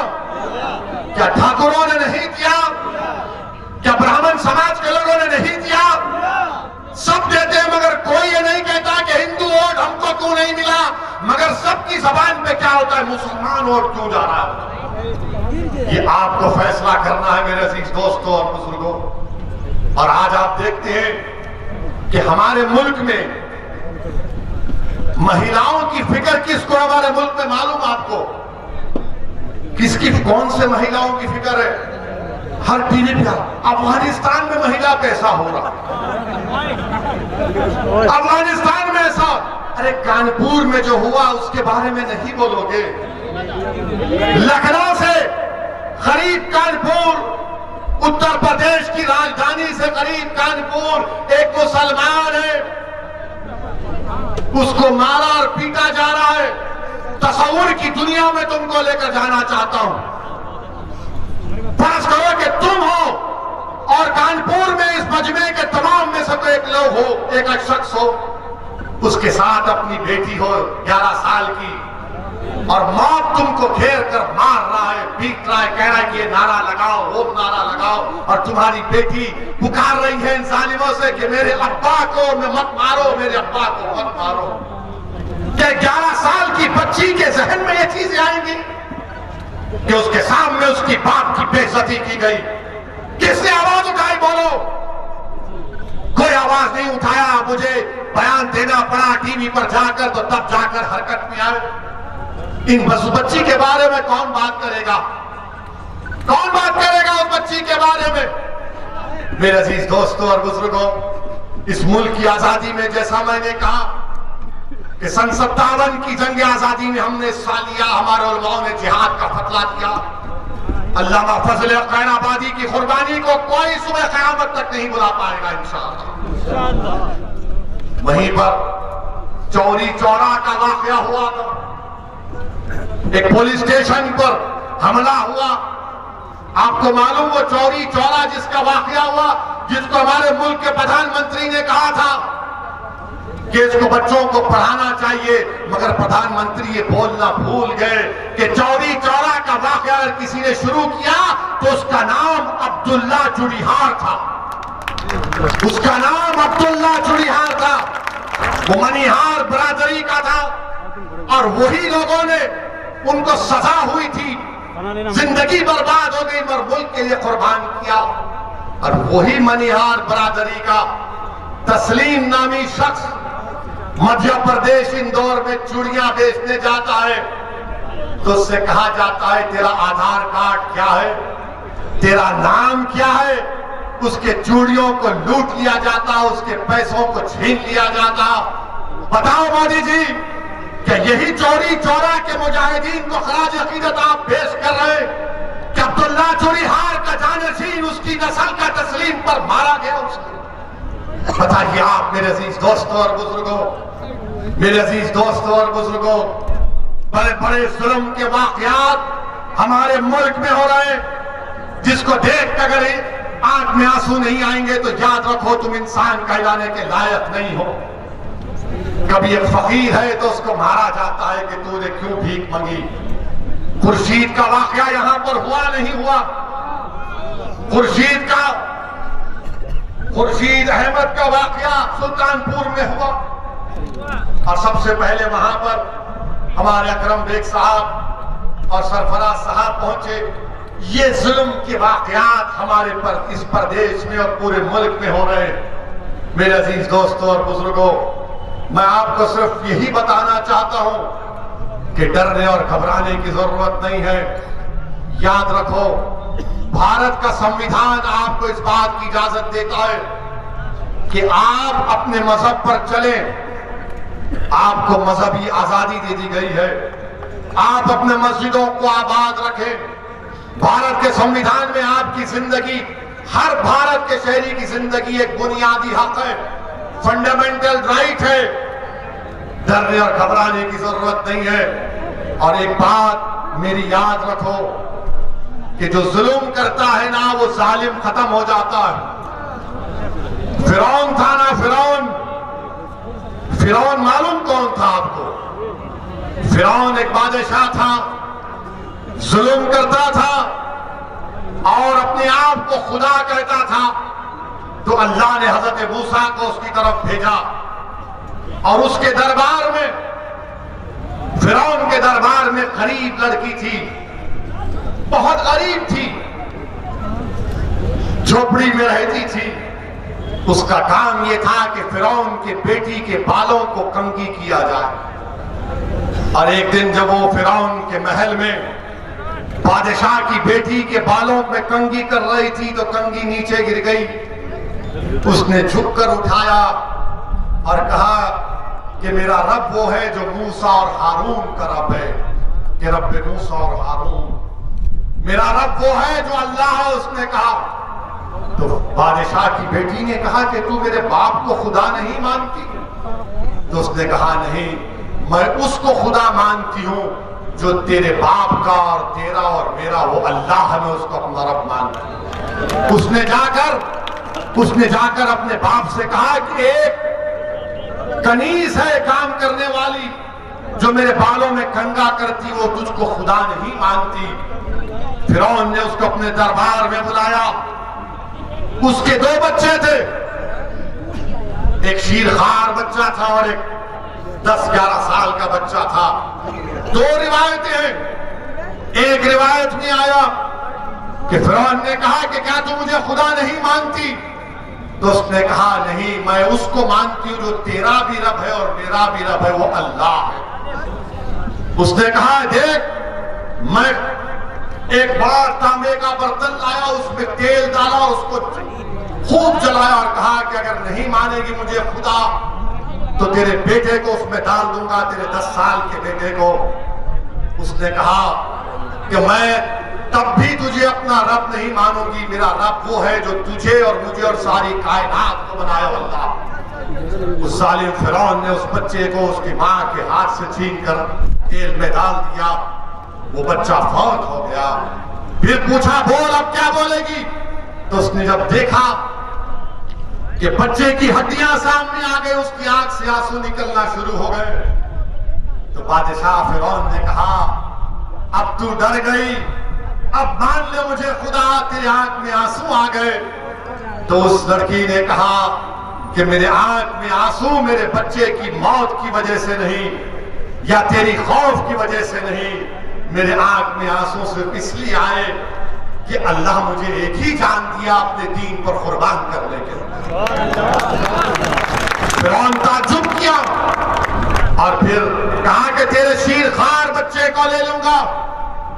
क्या ठाकुरों ने नहीं दिया? क्या ब्राह्मण समाज के लोगों ने नहीं दिया? सब देते हैं, मगर कोई ये नहीं कहता कि हिंदू वोट हमको क्यों नहीं मिला। मगर सबकी जबान पे क्या होता है? मुसलमान वोट क्यों जा रहा है? ये आपको फैसला करना है मेरे अजीज दोस्तों और बुजुर्गों। और आज आप देखते हैं कि हमारे मुल्क में महिलाओं की फिक्र किसको? हमारे मुल्क में मालूम आपको किसकी, कौन से महिलाओं की फिक्र है? हर टीवी पे अफगानिस्तान में महिला पे ऐसा हो रहा, अफगानिस्तान में ऐसा। अरे कानपुर में जो हुआ उसके बारे में नहीं बोलोगे? लखनऊ से करीब कानपुर, उत्तर प्रदेश की राजधानी से करीब कानपुर, एक मुसलमान है, उसको मारा और पीटा जा रहा है। तस्वीर की दुनिया में तुमको लेकर जाना चाहता हूं। फर्ज करो कि तुम हो और कानपुर में इस मजमे के तमाम में से कोई एक लोग हो, एक शख्स हो, उसके साथ अपनी बेटी हो 11 साल की, और मौत तुमको घेर कर मार रहा है, पीट रहा है, कह रहा है कि ये नारा लगाओ, वो नारा लगाओ, और तुम्हारी बेटी पुकार रही है इन जालिमों से कि मेरे अब्बा को मत मारो, मेरे अब्बा को मत मारो। क्या 11 साल की बच्ची के जहन में ये चीजें आएंगी कि उसके सामने उसकी बाप की बेइज्जती की गई? किसने आवाज उठाई? बोलो। कोई आवाज नहीं उठाया। मुझे बयान देना पड़ा टीवी पर जाकर, तो तब जाकर हरकत में आए। इन बच्ची के बारे में कौन बात करेगा? कौन बात करेगा उस बच्ची के बारे में? मेरे अजीज दोस्तों और बुजुर्गों, इस मुल्क की आजादी में जैसा मैंने कहा कि सन 57 की जंग आजादी में हमने हिस्सा लिया, हमारे उलमाओं ने जिहाद का फतवा दिया। अल्लामा फजल कैराबादी की कुर्बानी को कोई सुबह क़यामत तक नहीं बुला पाएगा इंशाअल्लाह। वहीं पर चौरी चौरा का वाकया हुआ था, एक पुलिस स्टेशन पर हमला हुआ। आपको मालूम वो चौरी चौरा जिसका वाकया हुआ, जिसको हमारे मुल्क के प्रधानमंत्री ने कहा था कि इसको बच्चों को पढ़ाना चाहिए, मगर प्रधानमंत्री ये बोलना भूल गए कि चौरी चौरा का वाकया अगर किसी ने शुरू किया तो उसका नाम अब्दुल्ला चुड़ीहार था। उसका नाम अब्दुल्ला चुड़ीहार था। वो मनीहार बरादरी का था और वही लोगों ने, उनको सजा हुई थी, जिंदगी बर्बाद हो गई, मगर मुल्क के लिए कुर्बान किया। और वही मनीहार बरादरी का तस्लीम नामी शख्स मध्य प्रदेश इंदौर में चूड़ियां बेचने जाता है, तो उससे कहा जाता है तेरा आधार कार्ड क्या है, तेरा नाम क्या है। उसके चूड़ियों को लूट लिया जाता, उसके पैसों को छीन लिया जाता। बताओ मोदी जी, क्या यही चौरी चौरा के मुजाहिदीन को खराज अकीदत आप पेश कर रहे हैं कि अब्दुल्ला चूड़ीहार का जानशीन उसकी नस्ल का तस्लीम पर मारा गया? उसको बताइए आप मेरे अजीज दोस्तों और बुजुर्गों, मेरे अजीज दोस्तों और बुजुर्गों, बड़े बड़े जुल्म के वाकयात हमारे मुल्क में हो रहे हैं, जिसको देख कर अगर आंख में आंसू नहीं आएंगे तो याद रखो तुम इंसान कहलाने के लायक नहीं हो। कभी एक फकीर है तो उसको मारा जाता है कि तूने क्यों भीख मांगी। खुर्शीद का वाकया यहां पर हुआ नहीं हुआ। खुर्शीद अहमद का वाकया सुल्तानपुर में हुआ और सबसे पहले वहां पर हमारे अकरम बेग साहब और सरफराज साहब पहुंचे। ये जुल्म के वाकयात हमारे पर इस प्रदेश में और पूरे मुल्क में हो रहे हैं। मेरे अजीज दोस्तों और बुजुर्गों, मैं आपको सिर्फ यही बताना चाहता हूं कि डरने और घबराने की जरूरत नहीं है। याद रखो, भारत का संविधान आपको इस बात की इजाजत देता है कि आप अपने मजहब पर चलें। आपको मजहबी आजादी दे दी गई है। आप अपने मस्जिदों को आबाद रखें। भारत के संविधान में आपकी जिंदगी, हर भारत के शहरी की जिंदगी एक बुनियादी हक है, फंडामेंटल राइट है। डरने और घबराने की जरूरत नहीं है। और एक बात मेरी याद रखो कि जो जुल्म करता है ना, वो जालिम खत्म हो जाता है। फिरौन था ना, फिरौन मालूम कौन था आपको? फिरौन एक बादशाह था, जुल्म करता था और अपने आप को खुदा कहता था। तो अल्लाह ने हजरत मूसा को उसकी तरफ भेजा और उसके दरबार में, फिरौन के दरबार में गरीब लड़की थी, बहुत गरीब थी, झोपड़ी में रहती थी। उसका काम यह था कि फिरौन के बेटी के बालों को कंघी किया जाए। और एक दिन जब वो फिरौन के महल में बादशाह की बेटी के बालों में कंघी कर रही थी तो कंघी नीचे गिर गई। उसने झुककर उठाया और कहा कि मेरा रब वो है जो मूसा और हारून का रब है, कि रब मूसा और हारून, मेरा रब वो है जो अल्लाह है। उसने कहा, तो बादशाह की बेटी ने कहा कि तू मेरे बाप को खुदा नहीं मानती? तो उसने कहा, नहीं, मैं उसको खुदा मानती हूं जो तेरे बाप का और तेरा और मेरा वो अल्लाह है, मैं उसको अपना रब मानती हूं। उसने जाकर अपने बाप से कहा कि एक कनीज है काम करने वाली जो मेरे बालों में कंघा करती, वो तुझको खुदा नहीं मानती। फिरौन ने उसको अपने दरबार में बुलाया। उसके दो बच्चे थे, एक शीरखार बच्चा था और एक 10-11 साल का बच्चा था। दो रिवायतें हैं। एक रिवायत में आया कि फिरौन ने कहा कि क्या तू मुझे खुदा नहीं मानती? तो उसने कहा, नहीं, मैं उसको मानती हूं जो तेरा भी रब है और मेरा भी रब है, वो अल्लाह है। उसने कहा, देख, मैं एक बार तांबे का बर्तन लाया, उसमें तेल डाला और उसको खूब जलाया और कहा कि अगर नहीं मानेगी मुझे खुदा तो तेरे बेटे को उसमें डाल दूंगा, तेरे 10 साल के बेटे को। उसने कहा कि मैं तब भी तुझे अपना रब नहीं मानूंगी, मेरा रब वो है जो तुझे और मुझे और सारी कायनात को बनाया अल्लाह। उस जालिम फिरौन ने उस बच्चे को उसकी मां के हाथ से छीनकर तेल में डाल दिया। वो बच्चा फौत हो गया। फिर पूछा, बोल अब क्या बोलेगी? तो उसने जब देखा कि बच्चे की हड्डियां सामने आ गई, उसकी आंख से आंसू निकलना शुरू हो गए, तो बादशाह फिरौन ने कहा, अब तू डर गई, अब मान ले मुझे खुदा, तेरी आंख में आंसू आ गए। तो उस लड़की ने कहा कि मेरे आंख में आंसू मेरे बच्चे की मौत की वजह से नहीं या तेरी खौफ की वजह से नहीं, मेरे आंख में आंसू सिर्फ इसलिए आए कि अल्लाह मुझे एक ही जान दिया अपने दीन पर कुर्बान करने के लिए। फिरौन ताज्जुब किया और फिर कहा कि तेरे शीरखार बच्चे को ले लूंगा।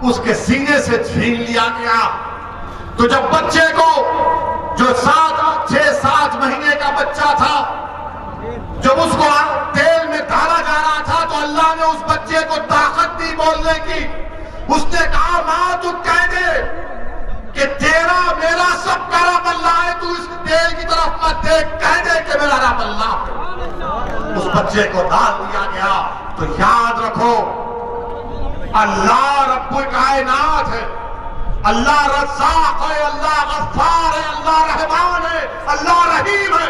उसके सीने से छीन लिया गया। तो जब बच्चे को, जो 6-7 महीने का बच्चा था, जब उसको तेल में डाला जा रहा था तो अल्लाह ने उस बच्चे को ताकत दी बोलने की। उसने कहा, मां तू कह दे कि तेरा मेरा सबका रब अल्लाह है, तू इस तेल की तरफ मत देख, कह दे कि मेरा रब अल्लाह है। उस बच्चे को डाल दिया गया। तो याद रखो, अल्लाह रब्बुल कायनात है, अल्लाह रज़्ज़ाक़ है, अल्लाह गफ्फार है, अल्लाह रहमान है, अल्लाह रहीम है,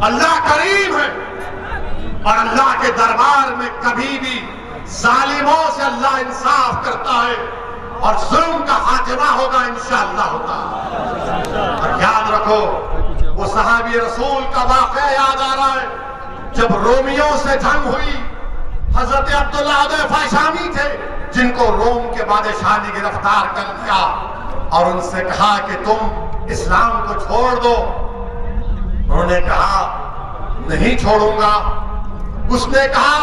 अल्लाह करीम है। और अल्लाह के दरबार में कभी भी जालिमों से अल्लाह इंसाफ करता है और जुल्म का खात्मा होगा इंशाअल्लाह होगा। और याद रखो, वो सहाबी रसूल का वाक़या याद आ रहा है, जब रोमियों से जंग हुई, हजरत अब्दुल्लाह हुज़ैफा शामी थे, जिनको रोम के बादशाह ने गिरफ्तार कर लिया और उनसे कहा कि तुम इस्लाम को छोड़ दो। उन्होंने कहा नहीं छोड़ूंगा। उसने कहा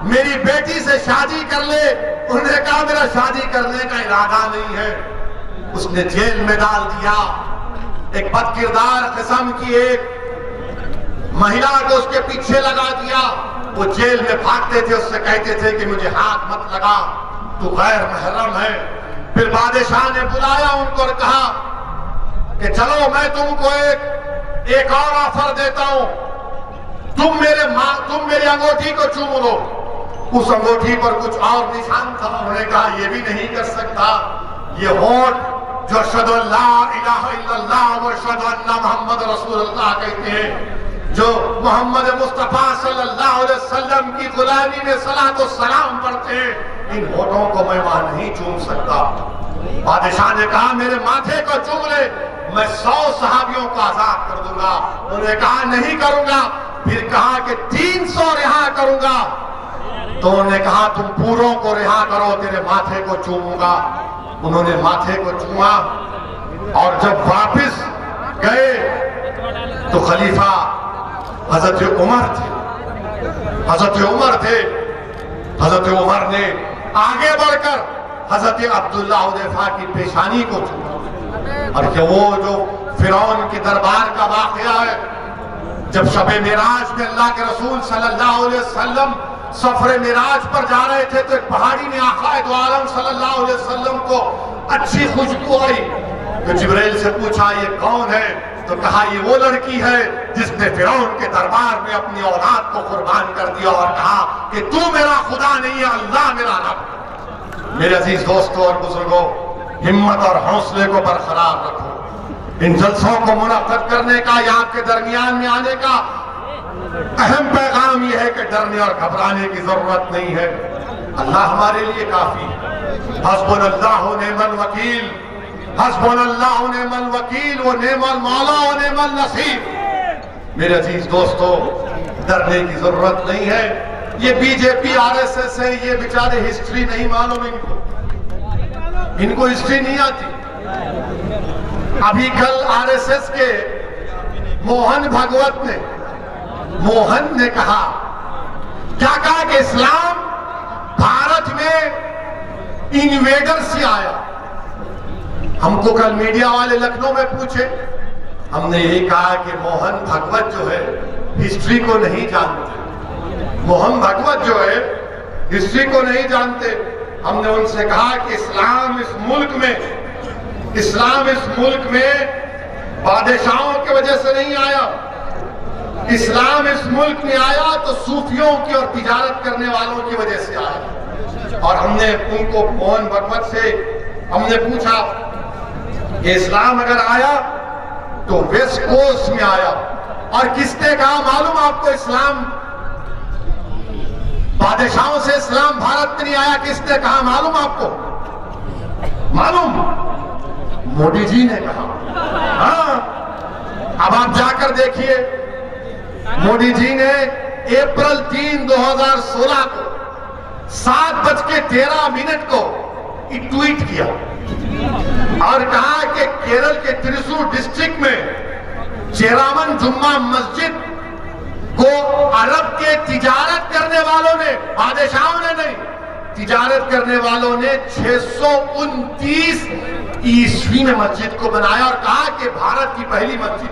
मेरी बेटी से शादी कर ले। उन्होंने कहा मेरा शादी करने का इरादा नहीं है। उसने जेल में डाल दिया। एक बदकिरदार किस्म की एक महिला को उसके पीछे लगा दिया। वो जेल में भागते थे, उससे कहते थे कि मुझे हाथ मत लगा, तू गैर महरम है। फिर बादशाह ने बुलाया उनको और कहा कि चलो मैं तुमको एक और ऑफर देता हूं, तुम मेरी अंगूठी को चूम लो। उस अंगूठी पर कुछ और निशान था। उन्होंने कहा यह भी नहीं कर सकता। ये होठ जो अशहदु अल्ला इलाहा इल्लल्लाह व अशहदु अन्ना मुहम्मद रसूलुल्लाह कहते हैं, जो मोहम्मद मुस्तफा सल्लल्लाहु अलैहि वसल्लम की गुलामी में सलात व सलाम पढ़ते हैं, इन होठों को मैं वहां नहीं चूम सकता। बादशाह ने कहा मेरे माथे को चूम ले, मैं 100 सहाबियों को आजाद कर दूंगा। उन्होंने कहा नहीं करूंगा। फिर कहा कि 300 रिहा करूंगा। तो उन्होंने कहा तुम पूरों को रिहा करो, तेरे माथे को चूमूंगा। उन्होंने माथे को चूमा और जब वापस गए तो खलीफा हजरत उमर थे। हजरत उमर ने आगे बढ़कर हजरत अब्दुल्लाह हुज़ैफा की पेशानी को चूमा। और वो जो फिरौन के दरबार का वाकया है, जब शबे मिराज में अल्लाह के रसूल सल्लल्लाहु अलैहि वसल्लम सफरे मिराज पर जा रहे थे, तो एक पहाड़ी में आक़ाए दो आलम सल्लल्लाहु अलैहि वसल्लम को अच्छी खुशबू आई। तो जिब्राइल से पूछा ये कौन है? तो कहा ये वो लड़की है जिसने फिरौन के दरबार में अपनी औलाद को कुर्बान कर दिया और कहा कि तू मेरा खुदा नहीं है, अल्लाह मेरा रब। मेरे अजीज दोस्तों और बुजुर्गों, हिम्मत और हौसले को बरकरार रखो। इन जलसों को मुनक्कद करने का या आपके दरमियान में आने का अहम पैगाम यह है कि डरने और घबराने की जरूरत नहीं है। अल्लाह हमारे लिए काफी। हस्बुनल्लाहु व निअमल वकील, हस्बुनल्लाहु व निअमल वकील व निअमल मौला व निअमल नसीर। मेरे अजीज दोस्तों, डरने की जरूरत नहीं है। ये बीजेपी आरएसएस है, ये बेचारे हिस्ट्री नहीं मालूम इनको हिस्ट्री नहीं आती। अभी कल आरएसएस के मोहन ने कहा कि इस्लाम भारत में इन्वेडर से आया। हमको कल मीडिया वाले लखनऊ में पूछे, हमने यही कहा कि मोहन भागवत जो है हिस्ट्री को नहीं जानते। मोहन भागवत जो है हिस्ट्री को नहीं जानते। हमने उनसे कहा कि इस्लाम इस मुल्क में बादशाहों की वजह से नहीं आया। इस्लाम इस मुल्क में आया तो सूफियों की और तिजारत करने वालों की वजह से आया। और हमने उनको मोहन भागवत से हमने पूछा कि इस्लाम अगर आया तो वेस्ट कोस्ट में आया। और किसने कहा मालूम आपको? इस्लाम बादशाहों से इस्लाम भारत में नहीं आया। किसने कहा मालूम आपको? मालूम? मोदी जी ने कहा। हाँ, अब आप जाकर देखिए, मोदी जी ने अप्रैल 3, 2016 को 7:13 को एक ट्वीट किया और कहा कि केरल के त्रिशूर डिस्ट्रिक्ट में चेरामन जुम्मा मस्जिद को अरब के तिजारत करने वालों ने, बादशाहों ने नहीं, तिजारत करने वालों ने 629 ईस्वी में मस्जिद को बनाया और कहा कि भारत की पहली मस्जिद।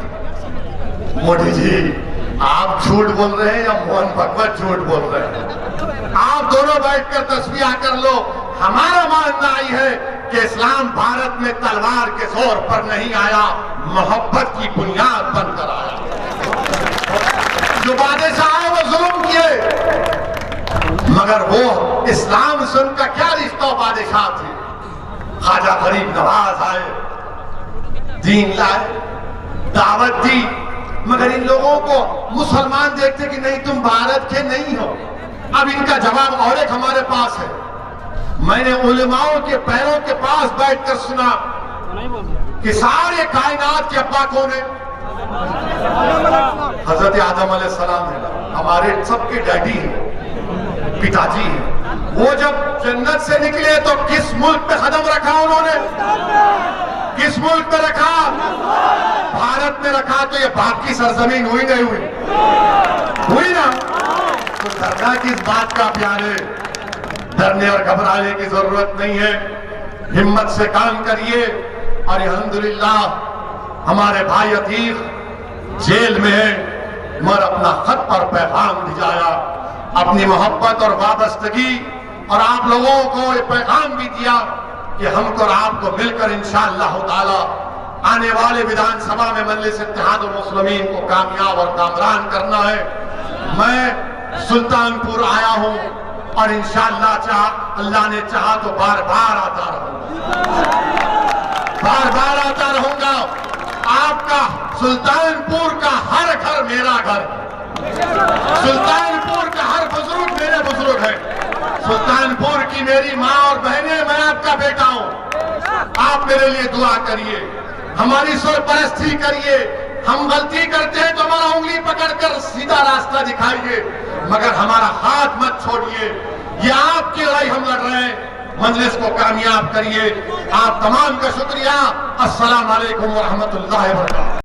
मोदी जी आप झूठ बोल रहे हैं या मोहन भागवत झूठ बोल रहे हैं? आप दोनों बैठकर तस्वीर कर लो। हमारा मानना ही है कि इस्लाम भारत में तलवार के जोर पर नहीं आया, मोहब्बत की बुनियाद बनकर आया। जो बादशाह है वो मगर वो इस्लाम से उनका क्या रिश्ता बादशाह थे। ख्वाजा गरीब नवाज आए, दीन लाए, दावत दी, मगर इन लोगों को मुसलमान देखते कि नहीं तुम भारत के नहीं हो। अब इनका जवाब और एक हमारे पास है। मैंने उलेमाओं के पैरों के पास बैठकर सुना कि सारे कायनात के अब्बा कौन है? हजरत आदम अलैहिस्सलाम है, हमारे सबके डैडी हैं, पिताजी हैं। वो जब जन्नत से निकले तो किस मुल्क पे कदम रखा उन्होंने? किस मुल्क पे रखा? भारत में रखा। तो ये बाप की सरजमीन हुई नहीं हुई? हुई ना। तो डरना किस बात का प्यारे? डरने और घबराने की जरूरत नहीं है। हिम्मत से काम करिए। और अल्हम्दुलिल्लाह हमारे भाई अतीक जेल में है, मगर अपना खत पर पैगाम भिजाया, अपनी मोहब्बत और वाबस्तगी, और आप लोगों को ये पैगाम भी दिया कि हमको और आपको मिलकर इंशाअल्लाह ताला आने वाले विधानसभा में मजलिस इत्तेहाद मुस्लिमीन को कामयाब और कामरान करना है। मैं सुल्तानपुर आया हूं और इंशाअल्लाह अल्लाह ने चाहा तो बार बार आता रहूंगा, बार बार आता रहूंगा। आपका सुल्तानपुर का हर घर मेरा घर, सुल्तानपुर का हर बुजुर्ग मेरे बुजुर्ग है, सुल्तानपुर की मेरी माँ और बहनें, मैं आपका बेटा हूँ। आप मेरे लिए दुआ करिए, हमारी सरपरस्ती करिए। हम गलती करते हैं तो हमारा उंगली पकड़कर सीधा रास्ता दिखाइए, मगर हमारा हाथ मत छोड़िए। ये आपकी लड़ाई हम लड़ रहे हैं, मजलिस को कामयाब करिए। आप तमाम का शुक्रिया। अस्सलाम वालेकुम व रहमतुल्लाहि व बरकातहू।